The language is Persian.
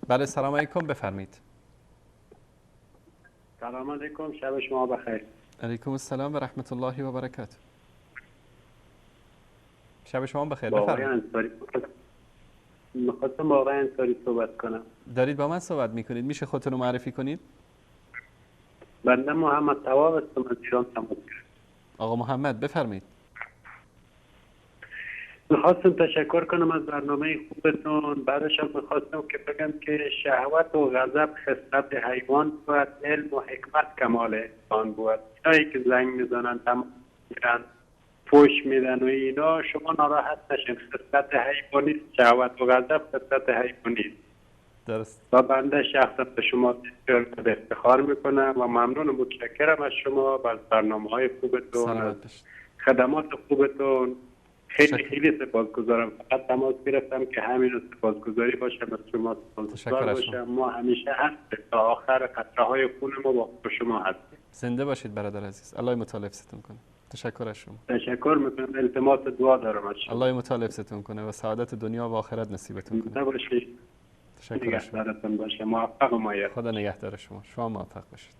بله سلام علیکم، بفرمایید. سلام علیکم، شب شما بخیر. علیکم السلام و رحمت الله و برکاته. شب شما بخیر، با آقای بفرمایید. انصاری میخواستم با آقای انصاری صحبت کنم. دارید با من صحبت میکنید، میشه خودتون رو معرفی کنید؟ بنده محمد تواب هستم، از ایران تماس گرفتم. آقا محمد بفرمایید. میخواستم تشکر کنم از برنامه خوبتون. بعدش هم میخواستم که بگم که شهوت و غضب خصلت حیوان بود، علم و حکمت کمال انسان بود. اینایی که زنگ میزنن، تماس میگیرن، فوش میدن و اینا، شما ناراحت نشین. خصلت حیوانی است. شهوت و غضب خصلت حیوانی است. درست. و بنده شخصا به شما بسیار افتخار میکنم و ممنون و متشکرم از شما و از برنامه‌های خوبتون، از سلامت باشید. خدمات خوبتون. خیلی تشکر. خیلی سپاسگزارم. فقط تماس گرفتم که همین رو سپاسگزاری باشم، از شما تشکر سپاسگزار از شما. باشم. ما همیشه هستیم تا آخر قطره های خون ما با شما هستیم. زنده باشید برادر عزیز. الله متعال حفظتون کنه. تشکر از شما. تشکر میکنم. التماس دعا دارم از شما. الله متعال حفظتون کنه و سعادت دنیا و آخرت نصیبتون کنه. نباشید. تشکر از شما. نگهدارتون باشه. موفق و مایه. خدا نگهدار شما. شما موفق باشید.